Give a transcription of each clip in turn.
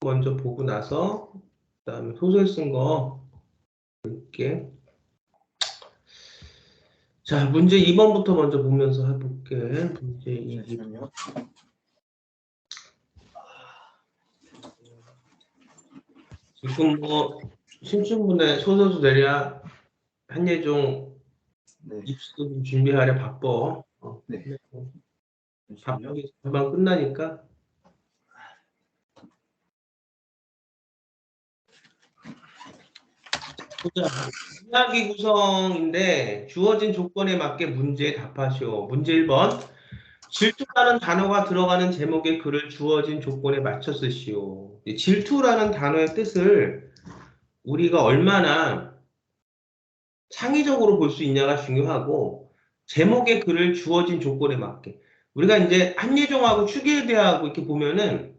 먼저 보고 나서 그다음에 소설 쓴 거 볼게. 자, 문제 2번부터 먼저 보면서 해볼게. 문제 2. 잠시만요. 지금 뭐 신춘문예 소설도 내랴 한예종 네. 입수 준비하랴 바빠. 네. 잠시만요. 바쁘게 금방 끝나니까. 보자. 이야기 구성인데 주어진 조건에 맞게 문제에 답하시오. 문제 1번. 질투라는 단어가 들어가는 제목의 글을 주어진 조건에 맞춰 쓰시오. 이 질투라는 단어의 뜻을 우리가 얼마나 창의적으로 볼 수 있냐가 중요하고, 제목의 글을 주어진 조건에 맞게. 우리가 이제 한예종하고 추계대하고 이렇게 보면은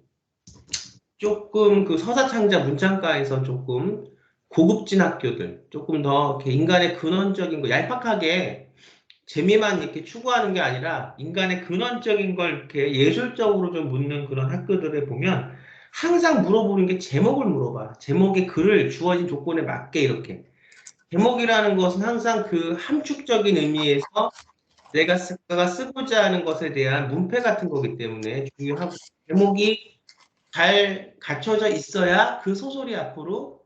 조금 그 서사창자 문창가에서 조금 고급진 학교들, 조금 더 이렇게 인간의 근원적인 거 얄팍하게 재미만 이렇게 추구하는 게 아니라 인간의 근원적인 걸 이렇게 예술적으로 좀 묻는 그런 학교들에 보면 항상 물어보는 게 제목을 물어봐. 제목의 글을 주어진 조건에 맞게 이렇게. 제목이라는 것은 항상 그 함축적인 의미에서 내가 쓰고자 하는 것에 대한 문패 같은 거기 때문에 중요하고, 제목이 잘 갖춰져 있어야 그 소설이 앞으로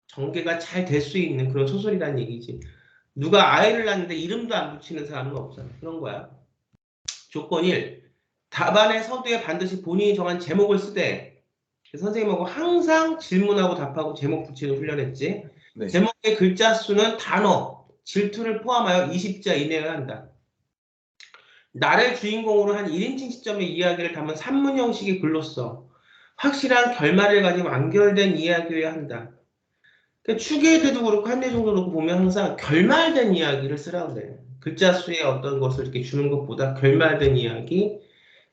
전개가 잘 될 수 있는 그런 소설이라는 얘기지. 누가 아이를 낳는데 이름도 안 붙이는 사람은 없잖아. 그런 거야. 조건 1. 답안의 서두에 반드시 본인이 정한 제목을 쓰되, 선생님하고 항상 질문하고 답하고 제목 붙이는 훈련했지. 네. 제목의 글자 수는 단어, 질투를 포함하여 20자 이내여야 한다. 나를 주인공으로 한 1인칭 시점의 이야기를 담은 산문 형식의 글로써 확실한 결말을 가지고 완결된 이야기여야 한다. 그러니까 추계에도 그렇고 한예종도 그렇고 보면 항상 결말된 이야기를 쓰라고 그래. 글자 수의 어떤 것을 이렇게 주는 것보다 결말된 이야기,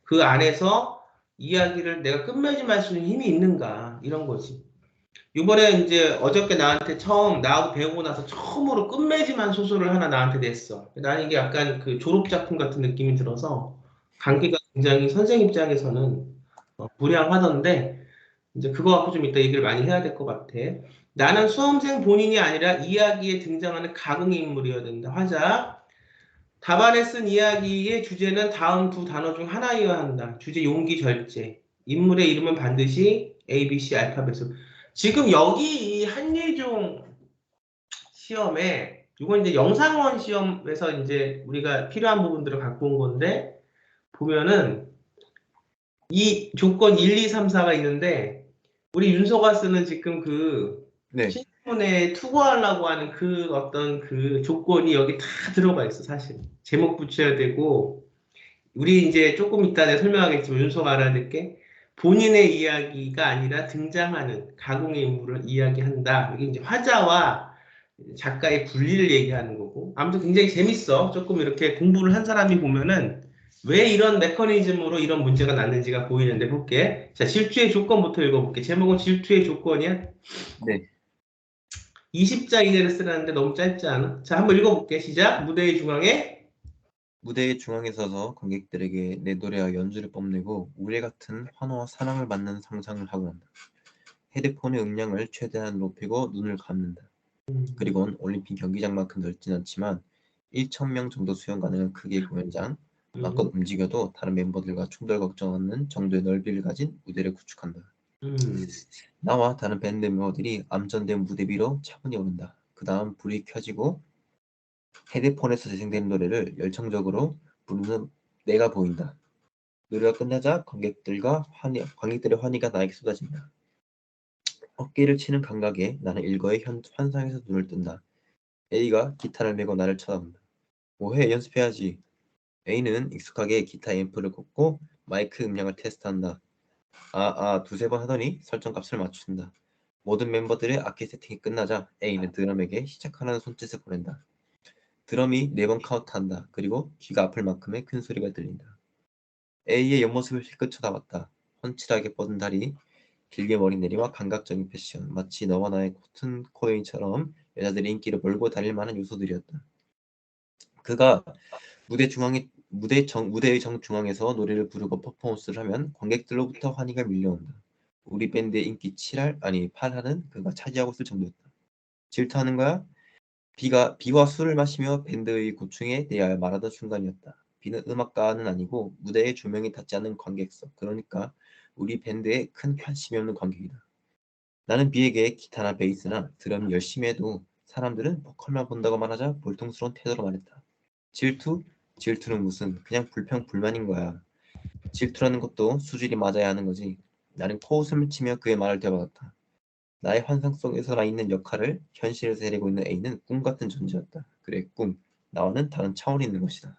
그 안에서 이야기를 내가 끝맺음할 수 있는 힘이 있는가, 이런 거지. 이번에 이제 어저께 나한테 나하고 배우고 나서 처음으로 끝맺음한 소설을 하나 나한테 냈어. 나는 이게 약간 그 졸업작품 같은 느낌이 들어서 관계가 굉장히 선생 입장에서는 불량하던데, 이제 그거 갖고 좀 이따 얘기를 많이 해야 될 것 같아. 나는 수험생 본인이 아니라 이야기에 등장하는 가공의 인물이어야 된다. 화자. 답안에 쓴 이야기의 주제는 다음 두 단어 중 하나여야 한다. 주제, 용기, 절제. 인물의 이름은 반드시 A, B, C 알파벳으로. 지금 여기 이 한예종 시험에, 이건 이제 영상원 시험에서 이제 우리가 필요한 부분들을 갖고 온 건데, 보면은 이 조건 1, 2, 3, 4가 있는데, 우리 윤서가 쓰는 지금 그 네. 신문에 투고하려고 하는 그 어떤 그 조건이 여기 다 들어가 있어, 사실. 제목 붙여야 되고, 우리 이제 조금 이따 내가 설명하겠지만 윤서가 알아야 될 게, 본인의 이야기가 아니라 등장하는 가공의 인물을 이야기한다. 이게 이제 화자와 작가의 분리를 얘기하는 거고. 아무튼 굉장히 재밌어. 조금 이렇게 공부를 한 사람이 보면은 왜 이런 메커니즘으로 이런 문제가 났는지가 보이는데, 볼게. 자, 질투의 조건부터 읽어볼게. 제목은 질투의 조건이야. 네. 20자 이내를 쓰라는데 너무 짧지 않아? 자, 한번 읽어볼게. 시작. 무대의 중앙에. 무대의 중앙에 서서 관객들에게 내 노래와 연주를 뽐내고 우레 같은 환호와 사랑을 받는 상상을 하고 한다. 헤드폰의 음량을 최대한 높이고 눈을 감는다. 그리고는 올림픽 경기장만큼 넓진 않지만 1,000명 정도 수용 가능한 크기의 공연장, 마음껏 움직여도 다른 멤버들과 충돌 걱정 없는 정도의 넓이를 가진 무대를 구축한다. 나와 다른 밴드 멤버들이 암전된 무대 위로 차분히 오른다. 그 다음 불이 켜지고 헤드폰에서 재생되는 노래를 열정적으로 부르는 내가 보인다. 노래가 끝나자 관객들의 환희가 나에게 쏟아진다. 어깨를 치는 감각에 나는 일거의 환상에서 눈을 뜬다. A가 기타를 메고 나를 쳐다본다. 뭐해, 연습해야지. A는 익숙하게 기타 앰프를 꽂고 마이크 음량을 테스트한다. 두세 번 하더니 설정값을 맞춘다. 모든 멤버들의 악기 세팅이 끝나자 A는 드럼에게 시작하라는 손짓을 보낸다. 드럼이 4번 카운트한다. 그리고 귀가 아플 만큼의 큰 소리가 들린다. A의 옆모습을 실컷 쳐다봤다. 훤칠하게 뻗은 다리, 길게 머리 내리와 감각적인 패션, 마치 너와 나의 코튼 코인처럼 여자들의 인기를 몰고 다닐 만한 요소들이었다. 그가 무대의 정중앙에서 노래를 부르고 퍼포먼스를 하면 관객들로부터 환희가 밀려온다. 우리 밴드의 인기 7할 아니 8할은 그가 차지하고 있을 정도였다. 질투하는 거야? 비와 술을 마시며 밴드의 고충에 대하여 말하던 순간이었다. 비는 음악가는 아니고 무대에 조명이 닿지 않는 관객석. 그러니까 우리 밴드에 큰 관심이 없는 관객이다. 나는 비에게 기타나 베이스나 드럼이 열심히 해도 사람들은 보컬만 본다고 말하자 볼통스러운 태도로 말했다. 질투? 질투는 무슨 그냥 불평불만인 거야. 질투라는 것도 수질이 맞아야 하는 거지. 나는 코웃음을 치며 그의 말을 되받았다. 나의 환상 속에서 나 있는 역할을 현실에서 해내고 있는 A는 꿈 같은 존재였다. 그래, 꿈. 나와는 다른 차원이 있는 것이다.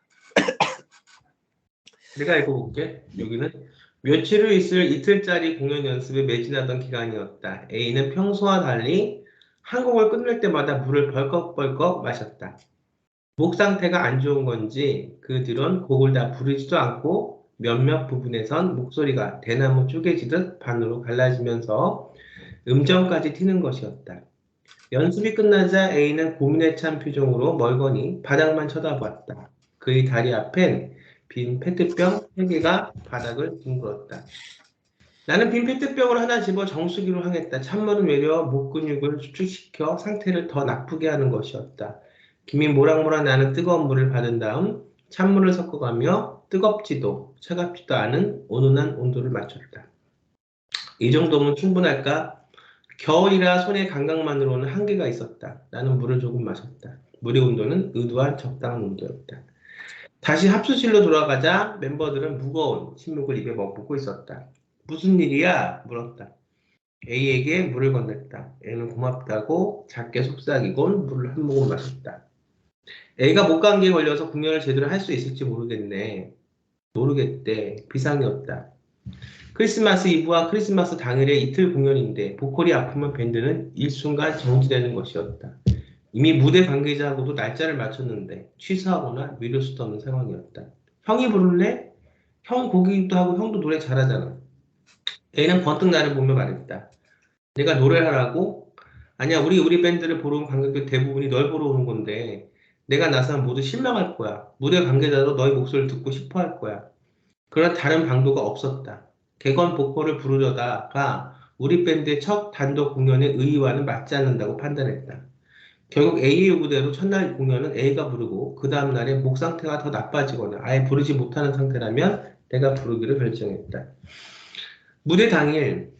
내가 읽어볼게. 여기는 며칠 후 있을 이틀짜리 공연 연습에 매진하던 기간이었다. A는 평소와 달리 한 곡을 끝낼 때마다 물을 벌컥벌컥 마셨다. 목 상태가 안 좋은 건지 그 뒤론 곡을 다 부르지도 않고 몇몇 부분에선 목소리가 대나무 쪼개지듯 반으로 갈라지면서 음정까지 튀는 것이었다. 연습이 끝나자 A는 고민에 찬 표정으로 멀거니 바닥만 쳐다보았다. 그의 다리 앞엔 빈 페트병 3개가 바닥을 둥글었다. 나는 빈 페트병을 하나 집어 정수기로 향했다. 찬물은 외려 목 근육을 수축시켜 상태를 더 나쁘게 하는 것이었다. 김이 모락모락 나는 뜨거운 물을 받은 다음 찬물을 섞어가며 뜨겁지도 차갑지도 않은 온온한 온도를 맞췄다. 이 정도면 충분할까? 겨울이라 손의 감각만으로는 한계가 있었다. 나는 물을 조금 마셨다. 물의 온도는 의도한 적당한 온도였다. 다시 합수실로 돌아가자 멤버들은 무거운 침묵을 입에 머금고 있었다. 무슨 일이야? 물었다. A에게 물을 건넸다. A는 고맙다고 작게 속삭이곤 물을 한 모금 마셨다. A가 목감기에 걸려서 공연을 제대로 할 수 있을지 모르겠네. 모르겠대. 비상이었다. 크리스마스 이브와 크리스마스 당일에 이틀 공연인데 보컬이 아프면 밴드는 일순간 정지되는 것이었다. 이미 무대 관계자하고도 날짜를 맞췄는데 취소하거나 미룰 수도 없는 상황이었다. 형이 부를래? 형 곡이기도 하고 형도 노래 잘하잖아. A는 번뜩 나를 보며 말했다. 내가 노래를 하라고? 아니야, 우리 밴드를 보러 온 관객들 대부분이 널 보러 오는 건데 내가 나서면 모두 실망할 거야. 무대 관계자도 너의 목소리를 듣고 싶어 할 거야. 그런 다른 방도가 없었다. 객원 보컬을 부르려다가 우리 밴드의 첫 단독 공연의 의의와는 맞지 않는다고 판단했다. 결국 A의 요구대로 첫날 공연은 A가 부르고 그 다음날에 목 상태가 더 나빠지거나 아예 부르지 못하는 상태라면 내가 부르기로 결정했다. 무대 당일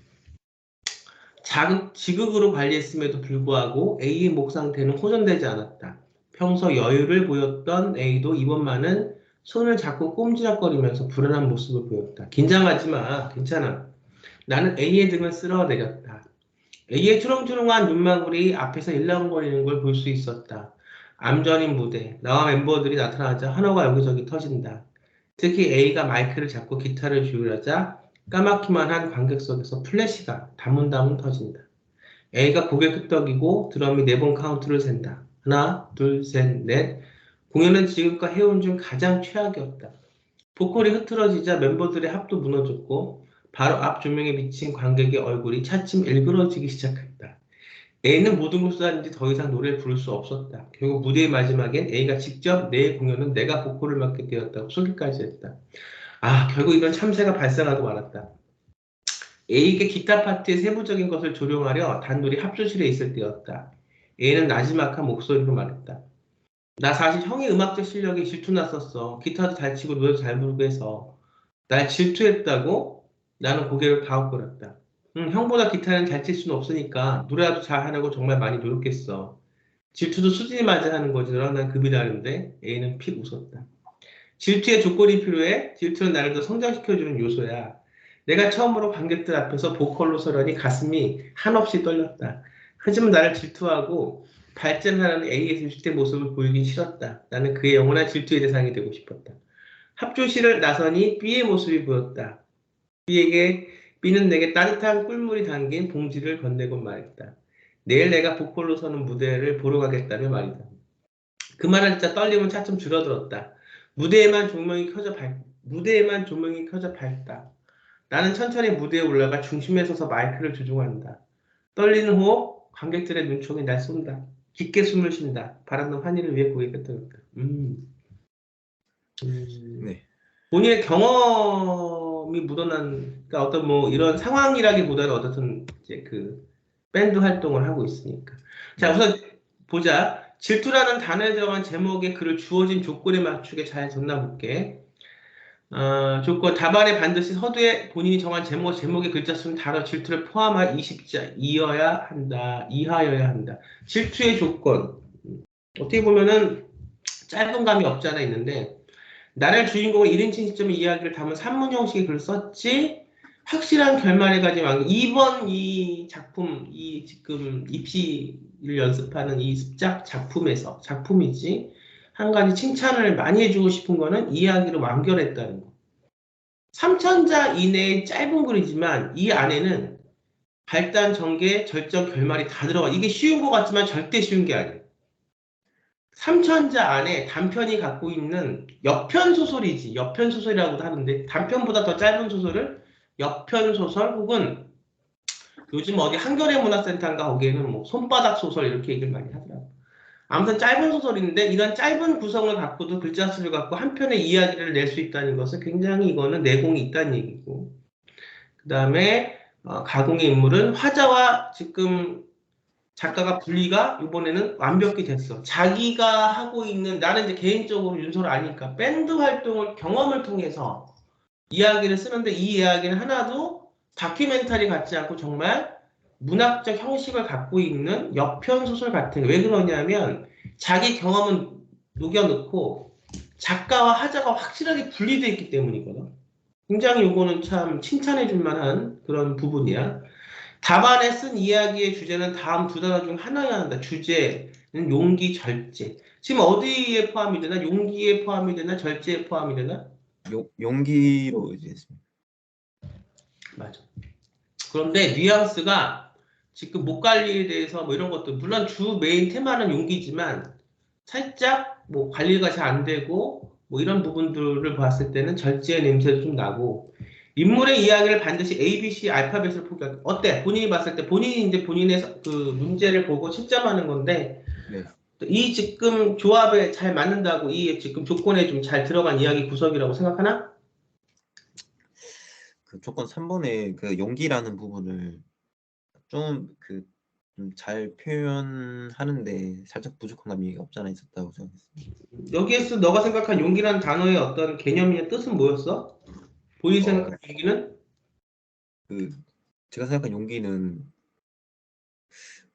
지극으로 관리했음에도 불구하고 A의 목 상태는 호전되지 않았다. 평소 여유를 보였던 A도 이번만은 손을 잡고 꼼지락거리면서 불안한 모습을 보였다. 긴장하지 마. 괜찮아. 나는 A의 등을 쓸어내렸다. A의 주렁주렁한 눈망울이 앞에서 일렁거리는 걸 볼 수 있었다. 암전인 무대, 나와 멤버들이 나타나자 환호가 여기저기 터진다. 특히 A가 마이크를 잡고 기타를 조율하자 까맣기만 한 관객석에서 플래시가 다문다문 터진다. A가 고개 끄덕이고 드럼이 4번 카운트를 센다. 하나, 둘, 셋, 넷. 공연은 지금껏 해온 중 가장 최악이었다. 보컬이 흐트러지자 멤버들의 합도 무너졌고 바로 앞 조명에 비친 관객의 얼굴이 차츰 일그러지기 시작했다. A는 모든 걸 쏟았는지 더 이상 노래를 부를 수 없었다. 결국 무대의 마지막엔 A가 직접 내 공연은 내가 보컬을 맡게 되었다고 소개까지 했다. 결국 이런 참새가 발생하고 말았다. A에게 기타 파트의 세부적인 것을 조령하려 단둘이 합주실에 있을 때였다. A는 나지막한 목소리로 말했다. 나 사실 형의 음악적 실력이 질투났었어. 기타도 잘 치고 노래도 잘 부르고 해서. 날 질투했다고? 나는 고개를 가웃거렸다. 형보다 기타는 잘 칠 수는 없으니까 노래라도 잘하려고 정말 많이 노력했어. 질투도 수준이 맞아 하는 거지. 너랑 난 급이 다른데? A는 픽 웃었다. 질투에 조건이 필요해? 질투는 나를 더 성장시켜주는 요소야. 내가 처음으로 관객들 앞에서 보컬로 서려니 가슴이 한없이 떨렸다. 하지만 나를 질투하고 발전하는 A의 20대 모습을 보이긴 싫었다. 나는 그의 영원한 질투의 대상이 되고 싶었다. 합주실을 나서니 B의 모습이 보였다. B는 내게 따뜻한 꿀물이 담긴 봉지를 건네고 말했다. 내일 내가 보컬로 서는 무대를 보러 가겠다며 말이다. 그 말을 듣자 떨림은 차츰 줄어들었다. 무대에만 조명이 켜져 밝다. 나는 천천히 무대에 올라가 중심에 서서 마이크를 조종한다. 떨리는 호흡, 관객들의 눈총이 날 쏜다. 깊게 숨을 쉰다. 바람난 환희를 위해 고개 끄덕였다. 네. 본인의 경험을 경험이 묻어난, 그러니까 어떤 뭐 이런 상황이라기보다는 어쨌든 이제 그 밴드 활동을 하고 있으니까. 자, 우선 보자. 질투라는 단어에 들어간 제목의 글을 주어진 조건에 맞추게 잘 적나볼게. 조건 답안에 반드시 서두에 본인이 정한 제목의 글자 수는 단어 질투를 포함한 20자 이하여야 한다. 질투의 조건. 어떻게 보면은 짧은 감이 없지 않아 있는데, 나를 주인공의 1인칭 시점의 이야기를 담은 산문 형식의 글을 썼지, 확실한 결말에 가지 말고, 이번 이 작품, 이 지금 입시를 연습하는 이 습작 작품이지, 한 가지 칭찬을 많이 해주고 싶은 거는 이야기를 완결했다는 거. 3,000자 이내의 짧은 글이지만 이 안에는 발단, 전개, 절정, 결말이 다 들어가. 이게 쉬운 것 같지만 절대 쉬운 게 아니에요. 3,000자 안에 단편이 갖고 있는 옆편 소설이지. 옆편 소설이라고도 하는데 단편보다 더 짧은 소설을 옆편 소설 혹은 요즘 어디 한겨레 문화센터인가 거기에는 뭐 손바닥 소설 이렇게 얘기를 많이 하더라고요. 아무튼 짧은 소설인데 이런 짧은 구성을 갖고도 글자 수를 갖고 한 편의 이야기를 낼 수 있다는 것은 굉장히 이거는 내공이 있다는 얘기고, 그 다음에 가공의 인물은 화자와 지금 작가가 분리가 이번에는 완벽히 됐어. 자기가 하고 있는, 나는 이제 개인적으로 윤소를 아니까 밴드 활동을 경험을 통해서 이야기를 쓰는데 이 이야기는 하나도 다큐멘터리 같지 않고 정말 문학적 형식을 갖고 있는 여편 소설 같은 거. 왜 그러냐면 자기 경험은 녹여넣고 작가와 화자가 확실하게 분리되어 있기 때문이거든. 굉장히 이거는 참 칭찬해 줄 만한 그런 부분이야. 답안에 쓴 이야기의 주제는 다음 두 단어 중 하나여야 한다. 주제는 용기, 절제. 지금 어디에 포함이 되나? 용기에 포함이 되나? 절제에 포함이 되나? 용기로 이제 했습니다. 맞아. 그런데 뉘앙스가 지금 목 관리에 대해서 뭐 이런 것도 물론 주 메인 테마는 용기지만 살짝 뭐 관리가 잘 안 되고 뭐 이런 부분들을 봤을 때는 절제의 냄새도 좀 나고, 인물의 이야기를 반드시 A, B, C 알파벳으로 포기하기. 어때? 본인이 봤을 때 본인이 이제 본인의 그 문제를 보고 채점하는 건데 네. 이 지금 조합에 잘 맞는다고, 이 지금 조건에 좀 잘 들어간 이야기 구성이라고 생각하나? 그 조건 3번의 그 용기라는 부분을 좀 잘 표현하는데 살짝 부족한 감이 없지 않아 있었다고 생각했습니다. 여기에서 너가 생각한 용기라는 단어의 어떤 개념이나 뜻은 뭐였어? 본인이 어, 생각한 용기는? 그 제가 생각한 용기는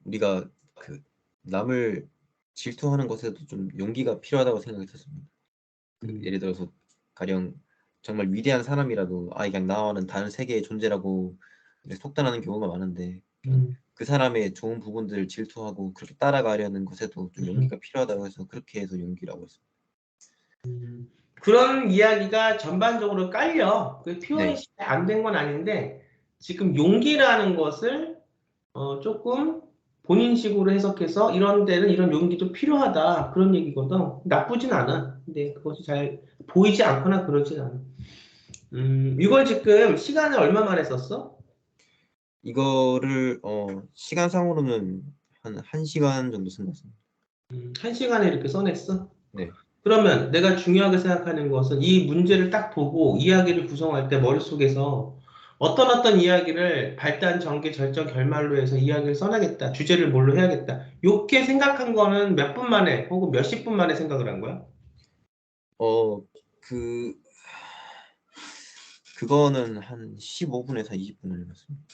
우리가 그 남을 질투하는 것에도 좀 용기가 필요하다고 생각했었습니다. 예를 들어서 가령 정말 위대한 사람이라도 그냥 나와는 다른 세계의 존재라고 속단하는 경우가 많은데 그 사람의 좋은 부분들을 질투하고 그렇게 따라가려는 것에도 좀 용기가 필요하다고 해서 그렇게 해서 용기라고 했습니다. 그런 이야기가 전반적으로 깔려. 그 표현이 네, 안 된 건 아닌데 지금 용기라는 것을 조금 본인식으로 해석해서 이런 데는 이런 용기도 필요하다 그런 얘기거든. 나쁘진 않아. 근데 그것이 잘 보이지 않거나 그러진 않아. 이걸 지금 시간을 얼마 만에 썼어? 이거를 시간상으로는 한 1시간 정도 쓴 것 같습니다. 1시간에 이렇게 써냈어? 네. 그러면 내가 중요하게 생각하는 것은 이 문제를 딱 보고 이야기를 구성할 때 머릿속에서 어떤 이야기를 발단, 전개, 절정, 결말로 해서 이야기를 써나겠다. 주제를 뭘로 해야겠다. 이렇게 생각한 거는 몇 분 만에 혹은 몇십 분 만에 생각을 한 거야? 어, 그 그거는 한 15분에서 20분 걸렸습니다.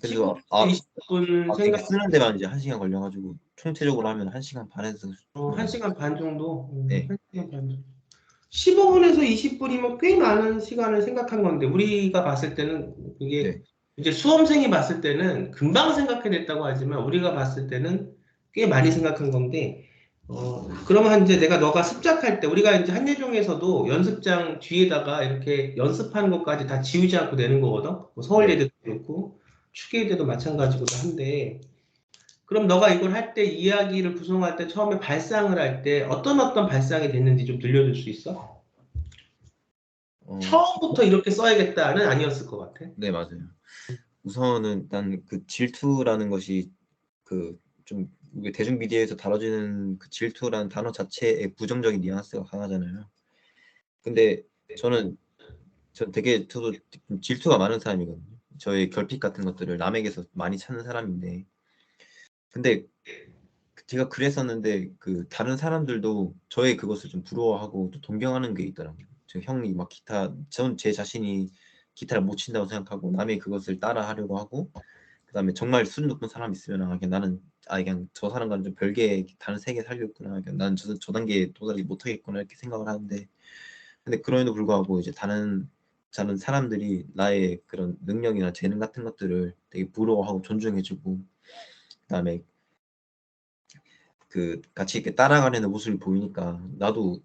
그래도 15분에서 20분 이게 생각, 쓰는 데만 이제 1시간 걸려가지고 총체적으로 하면 1시간 반에서 1시간 반 정도? 네, 1시간 반 정도. 15분에서 20분이면 꽤 많은 시간을 생각한 건데, 우리가 봤을 때는, 이게, 네. 이제 수험생이 봤을 때는 금방 생각해냈다고 하지만, 우리가 봤을 때는 꽤 많이 생각한 건데, 그러면 이제 너가 습작할 때, 우리가 이제 한예종에서도 연습장 뒤에다가 이렇게 연습하는 것까지 다 지우지 않고 내는 거거든? 뭐 네. 서울예대도 그렇고, 축예대도 마찬가지고도 한데, 그럼 너가 이걸 할 때, 이야기를 구성할 때, 처음에 발상을 할 때, 어떤 발상이 됐는지 좀 들려줄 수 있어? 어, 처음부터 이렇게 써야겠다는 아니었을 것 같아. 네, 맞아요. 우선은 일단 그 질투라는 것이 좀 대중 미디어에서 다뤄지는 그 질투라는 단어 자체에 부정적인 뉘앙스가 강하잖아요. 근데 저는 저도 좀 질투가 많은 사람이거든요. 저의 결핍 같은 것들을 남에게서 많이 찾는 사람인데, 근데 제가 그랬었는데 그 다른 사람들도 저의 그것을 좀 부러워하고 또 동경하는 게 있더라고요. 저 형이 막 전 제 자신이 기타를 못 친다고 생각하고 남의 그것을 따라 하려고 하고, 그다음에 정말 수준 높은 사람 있으면 그냥 나는 그냥 저 사람과는 좀 별개의 다른 세계에 살겠구나. 그냥 나는 저 단계에 도달이 못하겠구나 이렇게 생각을 하는데, 근데 그럼에도 불구하고 이제 다른 사람들이 나의 그런 능력이나 재능 같은 것들을 되게 부러워하고 존중해주고, 그다음에 그 같이 이렇게 따라가려는 모습을 보이니까 나도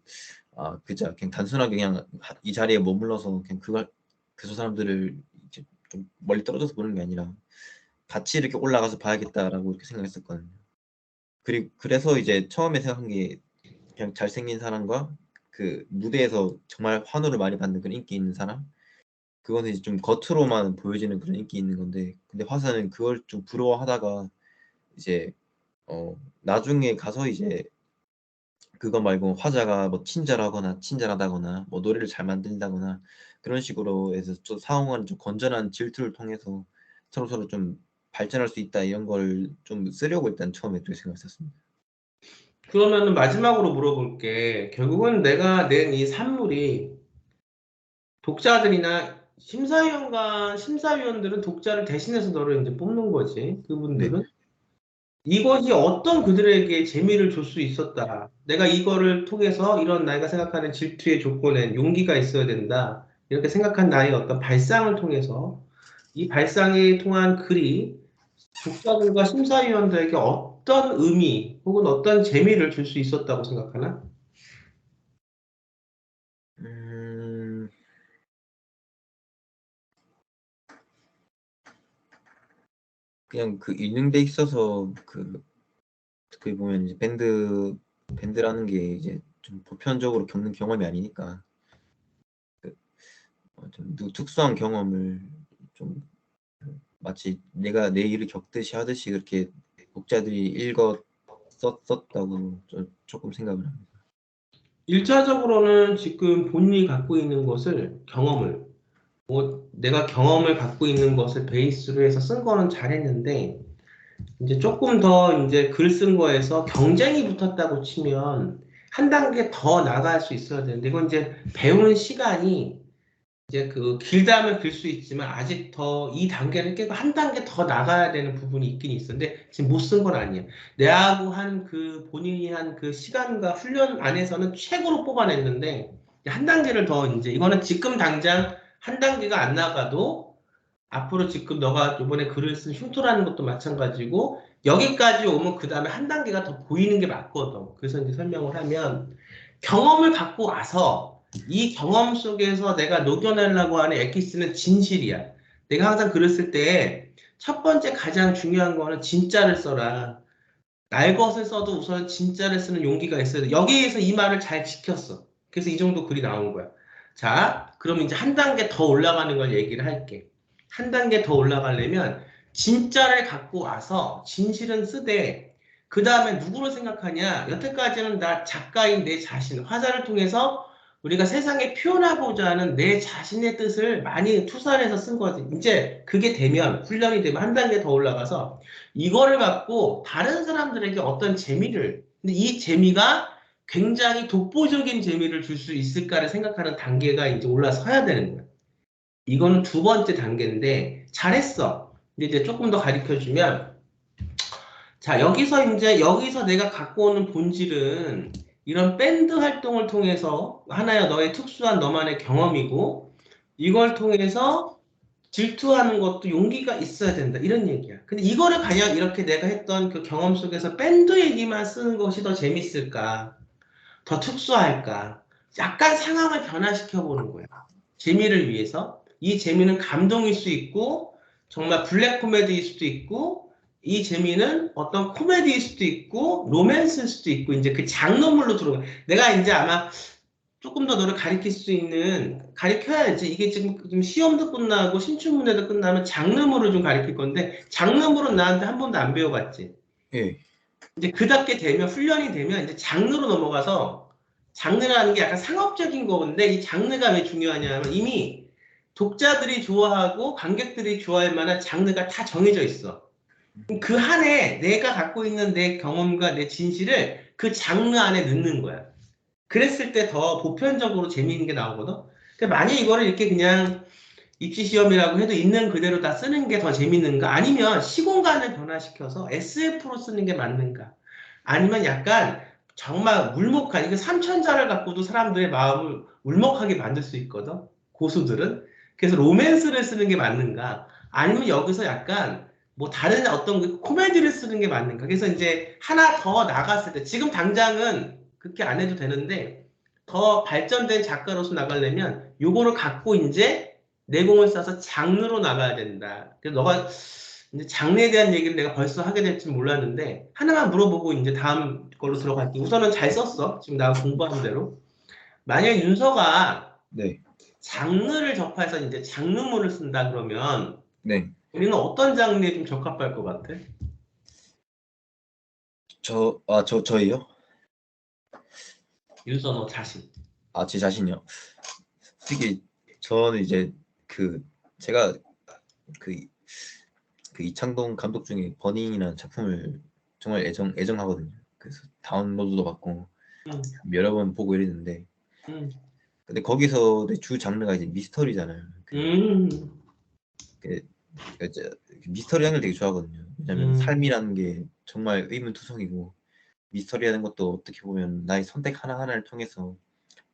그저 그냥 단순하게 그냥 이 자리에 머물러서 그냥 그 사람들을 이제 좀 멀리 떨어져서 보는 게 아니라 같이 이렇게 올라가서 봐야겠다라고 이렇게 생각했었거든요. 그리고 그래서 이제 처음에 생각한 게 그냥 잘생긴 사람과 그 무대에서 정말 환호를 많이 받는 그런 인기 있는 사람, 그거는 이제 좀 겉으로만 보여지는 그런 인기 있는 건데, 근데 화사는 그걸 좀 부러워하다가 이제 나중에 가서 이제 그거 말고 화자가 뭐 친절하다거나 뭐 노래를 잘 만든다거나 그런 식으로 해서 좀 상호간 좀 건전한 질투를 통해서 서로 좀 발전할 수 있다, 이런 걸 좀 쓰려고 일단 처음에 그렇게 생각했었습니다. 그러면은 마지막으로 물어볼게. 결국은 내가 낸 이 산물이 독자들이나 심사위원들은 독자를 대신해서 너를 이제 뽑는 거지. 네. 그분들은 이것이 어떤 그들에게 재미를 줄 수 있었다. 내가 이거를 통해서 이런 내가 생각하는 질투의 조건엔 용기가 있어야 된다. 이렇게 생각한 나의 어떤 발상을 통해서 이 발상에 통한 글이 독자들과 심사위원들에게 어떤 의미 혹은 어떤 재미를 줄 수 있었다고 생각하나? 음, 그냥 그 읽는 데 있어서 그 보면 이제 밴드라는 게 이제 좀 보편적으로 겪는 경험이 아니니까 좀 특수한 경험을 좀 마치 내가 내 일을 겪듯이 하듯이 그렇게 독자들이 썼다고 조금 생각을 합니다. 1차적으로는 지금 본인이 갖고 있는 것을 경험을 뭐 내가 경험을 갖고 있는 것을 베이스로 해서 쓴 거는 잘했는데 이제 조금 더 이제 글 쓴 거에서 경쟁이 붙었다고 치면 한 단계 더 나갈 수 있어야 되는데 이건 이제 배우는 시간이 이제 그 길다면 길 수 있지만 아직 더 이 단계를 깨고 한 단계 더 나가야 되는 부분이 있긴 있었는데 지금 못 쓴 건 아니에요. 내하고 한 그 본인이 한 그 시간과 훈련 안에서는 최고로 뽑아냈는데 한 단계를 더 이제 이거는 지금 당장 한 단계가 안 나가도 앞으로 지금 너가 이번에 글을 쓴 흉터라는 것도 마찬가지고 여기까지 오면 그 다음에 한 단계가 더 보이는 게 맞거든. 그래서 이제 설명을 하면 경험을 갖고 와서 이 경험 속에서 내가 녹여내려고 하는 엑기스는 진실이야. 내가 항상 글을 쓸 때 첫 번째 가장 중요한 거는 진짜를 써라. 날 것을 써도 우선 진짜를 쓰는 용기가 있어야 돼. 여기에서 이 말을 잘 지켰어. 그래서 이 정도 글이 나온 거야. 자, 그럼 이제 한 단계 더 올라가는 걸 얘기를 할게. 한 단계 더 올라가려면 진짜를 갖고 와서 진실은 쓰되 그 다음에 누구를 생각하냐? 여태까지는 나 작가인 내 자신, 화자를 통해서 우리가 세상에 표현하고자 하는 내 자신의 뜻을 많이 투사해서 쓴 거지. 이제 그게 되면, 훈련이 되면 한 단계 더 올라가서 이거를 갖고 다른 사람들에게 어떤 재미를, 근데 이 재미가 굉장히 독보적인 재미를 줄 수 있을까를 생각하는 단계가 이제 올라서야 되는 거야. 이거는 두 번째 단계인데, 잘했어. 근데 이제 조금 더 가르쳐 주면, 자, 여기서 내가 갖고 오는 본질은 이런 밴드 활동을 통해서 하나의 너의 특수한 너만의 경험이고, 이걸 통해서 질투하는 것도 용기가 있어야 된다. 이런 얘기야. 근데 이거를 과연 이렇게 내가 했던 그 경험 속에서 밴드 얘기만 쓰는 것이 더 재밌을까? 더 특수할까? 약간 상황을 변화시켜 보는 거야. 재미를 위해서. 이 재미는 감동일 수 있고, 정말 블랙 코미디일 수도 있고, 이 재미는 어떤 코미디일 수도 있고, 로맨스일 수도 있고, 이제 그 장르물로 들어가. 내가 이제 아마 조금 더 너를 가르칠 수 있는, 가르쳐야지. 이게 지금 좀 시험도 끝나고 신춘문예도 끝나면 장르물을 좀 가르칠 건데, 장르물은 나한테 한 번도 안 배워봤지. 예. 이제 그답게 되면, 훈련이 되면 이제 장르로 넘어가서, 장르라는 게 약간 상업적인 건데, 이 장르가 왜 중요하냐면 이미 독자들이 좋아하고 관객들이 좋아할 만한 장르가 다 정해져 있어. 그 안에 내가 갖고 있는 내 경험과 내 진실을 그 장르 안에 넣는 거야. 그랬을 때 더 보편적으로 재미있는 게 나오거든. 근데 만약 이거를 이렇게 그냥 입시시험이라고 해도 있는 그대로 다 쓰는 게 더 재밌는가? 아니면 시공간을 변화시켜서 SF로 쓰는 게 맞는가? 아니면 약간 정말 울먹한, 이거 3천자를 갖고도 사람들의 마음을 울먹하게 만들 수 있거든? 고수들은. 그래서 로맨스를 쓰는 게 맞는가? 아니면 여기서 약간 뭐 다른 어떤 그 코미디를 쓰는 게 맞는가? 그래서 이제 하나 더 나갔을 때, 지금 당장은 그렇게 안 해도 되는데, 더 발전된 작가로서 나가려면 요거를 갖고 이제 내공을 쌓아서 장르로 나가야 된다. 그래서 너가 이제 장르에 대한 얘기를 내가 벌써 하게 될지 몰랐는데 하나만 물어보고 이제 다음 걸로 들어갈게. 우선은 잘 썼어. 지금 나 공부한 대로. 만약 윤서가 네, 장르를 접해서 이제 장르물을 쓴다 그러면 네. 우리는 어떤 장르에 좀 적합할 것 같아? 저희요? 윤서 너 자신. 제 자신이요. 솔직히 저는 이제 제가 그, 그 이창동 감독 중에 버닝이라는 작품을 정말 애정하거든요. 그래서 다운로드도 받고 응, 여러 번 보고 이랬는데, 응, 근데 거기서 내 주 장르가 이제 미스터리잖아요. 응, 그, 이제 미스터리 하는 걸 되게 좋아하거든요. 왜냐면 삶이라는 게 정말 의문투성이고, 미스터리라는 것도 어떻게 보면 나의 선택 하나하나를 통해서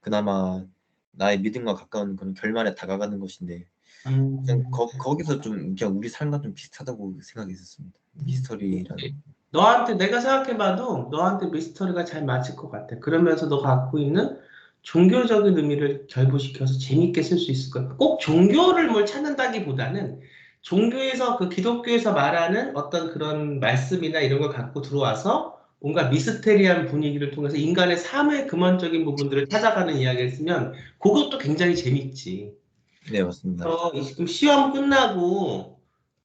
그나마 나의 믿음과 가까운 그런 결말에 다가가는 것인데, 그냥 응. 거기서 좀 그냥 우리 삶과 좀 비슷하다고 생각했었습니다. 미스터리라는. 너한테 내가 생각해봐도 너한테 미스터리가 잘 맞을 것 같아. 그러면서 너 갖고 있는 종교적인 의미를 결부시켜서 재밌게 쓸 수 있을 거야. 꼭 종교를 뭘 찾는다기보다는 종교에서 그 기독교에서 말하는 어떤 그런 말씀이나 이런 걸 갖고 들어와서 뭔가 미스테리한 분위기를 통해서 인간의 삶의 근원적인 부분들을 찾아가는 이야기를 쓰면 그것도 굉장히 재밌지. 네, 맞습니다. 지금 시험 끝나고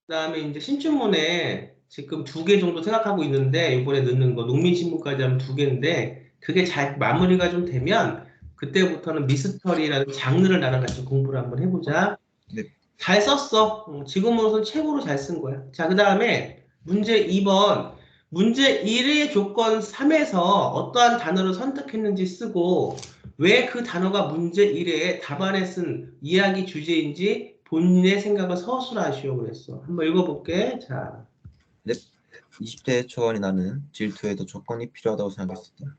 그다음에 이제 신춘문예 지금 2개 정도 생각하고 있는데 이번에 넣는 거 농민신문까지 하면 2개인데 그게 잘 마무리가 좀 되면 그때부터는 미스터리라는 장르를 나랑 같이 공부를 한번 해보자. 네, 잘 썼어. 지금으로선 최고로 잘 쓴 거야. 자, 그다음에 문제 2번. 문제 1의 조건 3에서 어떠한 단어를 선택했는지 쓰고 왜 그 단어가 문제 1의 답안에 쓴 이야기 주제인지 본인의 생각을 서술하시오 그랬어. 한번 읽어볼게. 자, 네. 20대 초반의 나는 질투에도 조건이 필요하다고 생각했었다.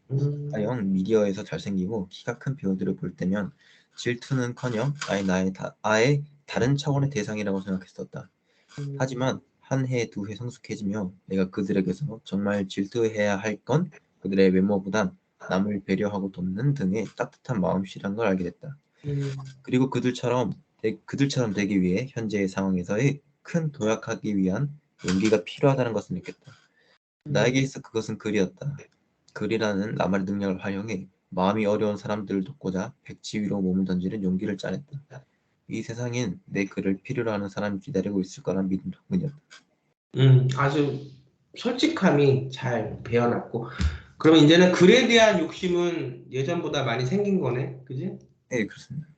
가령 미디어에서 잘생기고 키가 큰 배우들을 볼 때면 질투는커녕 아예 다른 차원의 대상이라고 생각했었다. 하지만 한 해, 2해 성숙해지며 내가 그들에게서 정말 질투해야 할 건 그들의 외모보단 남을 배려하고 돕는 등의 따뜻한 마음씨란 걸 알게 됐다. 그리고 그들처럼 되기 위해 현재의 상황에서의 큰 도약하기 위한 용기가 필요하다는 것을 느꼈다. 나에게 있어 그것은 글이었다. 글이라는 나만의 능력을 활용해 마음이 어려운 사람들을 돕고자 백지 위로 몸을 던지는 용기를 짜냈다. 이 세상엔 내 글을 필요로 하는 사람이 기다리고 있을 거란 믿음 덕분이었다. 아주 솔직함이 잘 배어났고 그러면 이제는 글에 대한 욕심은 예전보다 많이 생긴 거네. 그지? 네, 그렇습니다.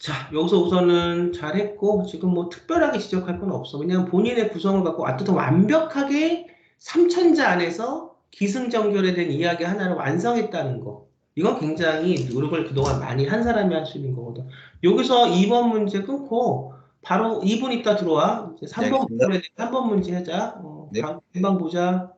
자, 여기서 우선은 잘했고, 지금 뭐 특별하게 지적할 건 없어. 왜냐면 본인의 구성을 갖고 어쨌든 완벽하게 3천자 안에서 기승전결에 대한 이야기 하나를 완성했다는 거. 이건 굉장히 노력을 그동안 많이 한 사람이 할 수 있는 거거든. 여기서 2번 문제 끊고, 바로 2분 있다 들어와. 이제 네, 3번 알겠습니다. 문제 하자. 네. 다음, 금방 보자.